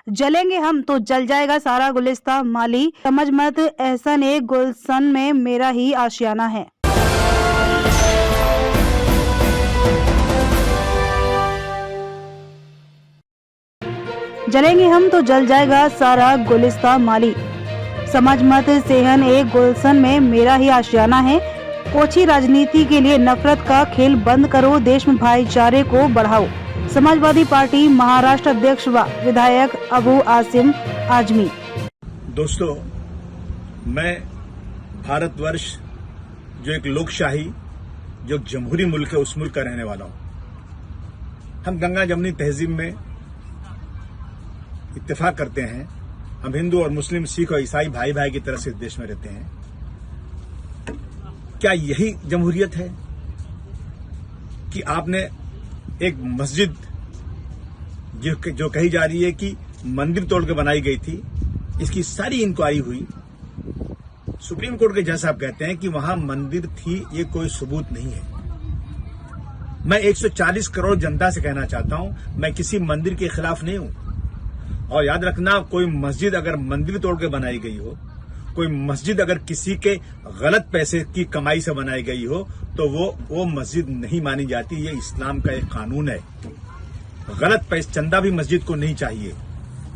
जलेंगे हम तो जल जाएगा सारा गुलिस्ता माली, समझ मत एहसन एक गुलशन में मेरा ही आशियाना है। जलेंगे हम तो जल जाएगा सारा गुलिस्ता माली, समझ मत सेहन एक गुलशन में मेरा ही आशियाना है। ओछी राजनीति के लिए नफरत का खेल बंद करो, देश में भाईचारे को बढ़ाओ। समाजवादी पार्टी महाराष्ट्र अध्यक्ष व विधायक अबू आसिम आजमी। दोस्तों, मैं भारतवर्ष जो एक लोकशाही, जो एक जमहूरी मुल्क है, उस मुल्क का रहने वाला हूं। हम गंगा जमनी तहजीब में इत्तेफाक करते हैं। हम हिंदू और मुस्लिम, सिख और ईसाई भाई भाई की तरह से इस देश में रहते हैं। क्या यही जमहूरियत है कि आपने एक मस्जिद जो कही जा रही है कि मंदिर तोड़ के बनाई गई थी, इसकी सारी इंक्वायरी हुई। सुप्रीम कोर्ट के जज साहब कहते हैं कि वहां मंदिर थी, ये कोई सबूत नहीं है। मैं 140 करोड़ जनता से कहना चाहता हूं, मैं किसी मंदिर के खिलाफ नहीं हूं। और याद रखना, कोई मस्जिद अगर मंदिर तोड़ के बनाई गई हो, कोई मस्जिद अगर किसी के गलत पैसे की कमाई से बनाई गई हो, तो वो मस्जिद नहीं मानी जाती। ये इस्लाम का एक कानून है। गलत पैसे, चंदा भी मस्जिद को नहीं चाहिए।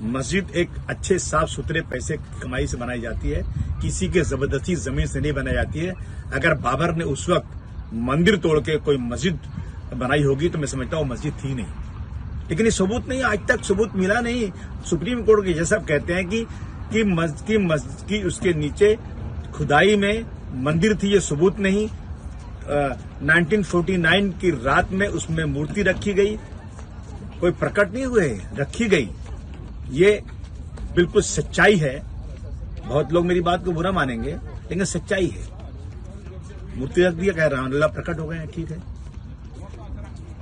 मस्जिद एक अच्छे साफ सुथरे पैसे की कमाई से बनाई जाती है, किसी के जबरदस्ती जमीन से नहीं बनाई जाती है। अगर बाबर ने उस वक्त मंदिर तोड़ के कोई मस्जिद बनाई होगी तो मैं समझता हूं मस्जिद थी नहीं। लेकिन ये सबूत नहीं, आज तक सबूत मिला नहीं। सुप्रीम कोर्ट के जज कहते हैं कि उसके नीचे खुदाई में मंदिर थी, ये सबूत नहीं। 1949 की रात में उसमें मूर्ति रखी गई, कोई प्रकट नहीं हुए, रखी गई। ये बिल्कुल सच्चाई है। बहुत लोग मेरी बात को बुरा मानेंगे, लेकिन सच्चाई है। मूर्ति रख दिया, कह रहा हूं, अल्लाह प्रकट हो गए, ठीक है।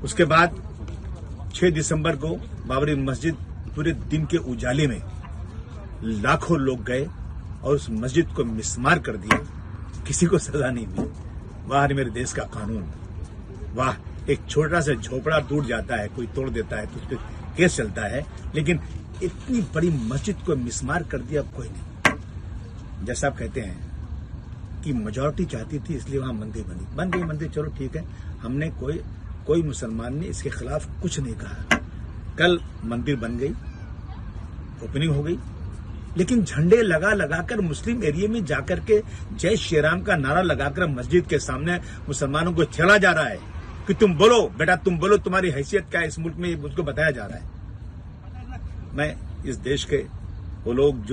उसके बाद 6 दिसंबर को बाबरी मस्जिद पूरे दिन के उजाले में लाखों लोग गए और उस मस्जिद को मिसमार कर दिया, किसी को सजा नहीं दी। वाह मेरे देश का कानून, वाह। एक छोटा सा झोपड़ा टूट जाता है, कोई तोड़ देता है तो उस पर केस चलता है, लेकिन इतनी बड़ी मस्जिद को मिसमार कर दिया कोई नहीं। जैसा आप कहते हैं कि मेजॉरिटी चाहती थी इसलिए वहां मंदिर बन गई मंदिर, चलो ठीक है। हमने कोई मुसलमान ने इसके खिलाफ कुछ नहीं कहा। कल मंदिर बन गई, ओपनिंग हो गई, लेकिन झंडे लगाकर मुस्लिम एरिया में जाकर के जय श्री राम का नारा लगाकर मस्जिद के सामने मुसलमानों को छेड़ा जा रहा है कि तुम बोलो बेटा, तुम बोलो, तुम्हारी हैसियत क्या है इस मुल्क में, मुझको बताया जा रहा है। मैं इस देश के वो लोग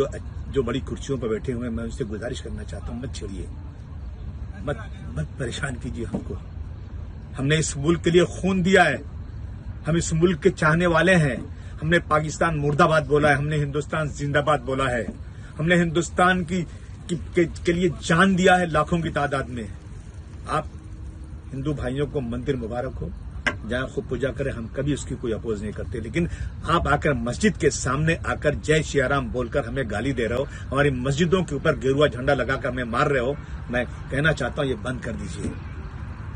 जो बड़ी कुर्सियों पर बैठे हुए हैं, मैं उनसे गुजारिश करना चाहता हूं, मत छेड़िए, मत परेशान कीजिए हमको। हमने इस मुल्क के लिए खून दिया है, हम इस मुल्क के चाहने वाले हैं। हमने पाकिस्तान मुर्दाबाद बोला है, हमने हिंदुस्तान जिंदाबाद बोला है, हमने हिंदुस्तान के लिए जान दिया है लाखों की तादाद में। आप हिंदू भाइयों को मंदिर मुबारक हो, जहां खूब पूजा करें, हम कभी उसकी कोई अपोज नहीं करते। लेकिन आप आकर मस्जिद के सामने आकर जय श्री राम बोलकर हमें गाली दे रहे हो, हमारी मस्जिदों के ऊपर गेरुआ झंडा लगाकर हमें मार रहे हो, मैं कहना चाहता हूं ये बंद कर दीजिए।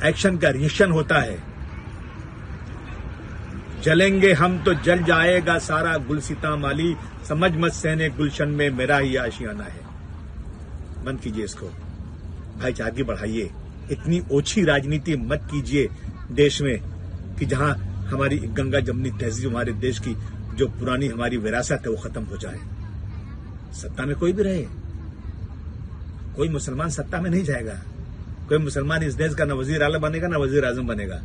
एक्शन का रिएक्शन होता है। जलेंगे हम तो जल जाएगा सारा गुलसिता माली, समझ मत सहने गुलशन में मेरा ही आशियाना है। बंद कीजिए इसको, भाईचारगी बढ़ाइए। इतनी ओछी राजनीति मत कीजिए देश में कि जहां हमारी गंगा जमनी तहजीब, हमारे देश की जो पुरानी हमारी विरासत है, वो खत्म हो जाए। सत्ता में कोई भी रहे, कोई मुसलमान सत्ता में नहीं जाएगा। कोई मुसलमान इस देश का न वजीर आला बनेगा न वजीर आजम बनेगा।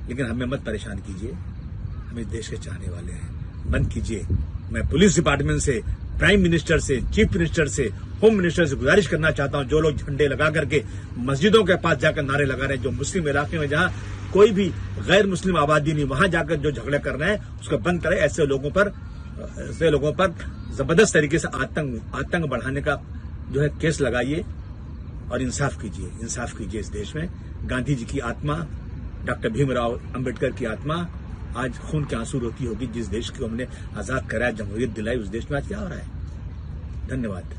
लेकिन हमें मत परेशान कीजिए, हम इस देश के चाहने वाले हैं। बंद कीजिए। मैं पुलिस डिपार्टमेंट से, प्राइम मिनिस्टर से, चीफ मिनिस्टर से, होम मिनिस्टर से गुजारिश करना चाहता हूं, जो लोग झंडे लगा करके मस्जिदों के पास जाकर नारे लगा रहे हैं, जो मुस्लिम इलाके में जहां कोई भी गैर मुस्लिम आबादी नहीं, वहां जाकर जो झगड़े कर रहे हैं उसको बंद करें। ऐसे लोगों पर जबरदस्त तरीके से आतंक बढ़ाने का जो है केस लगाइए और इंसाफ कीजिए इस देश में। गांधी जी की आत्मा, डॉक्टर भीमराव अंबेडकर की आत्मा आज खून के आंसू रोती होगी। जिस देश को हमने आजाद कराया, जमहूरियत दिलाई, उस देश में आज क्या हो रहा है। धन्यवाद।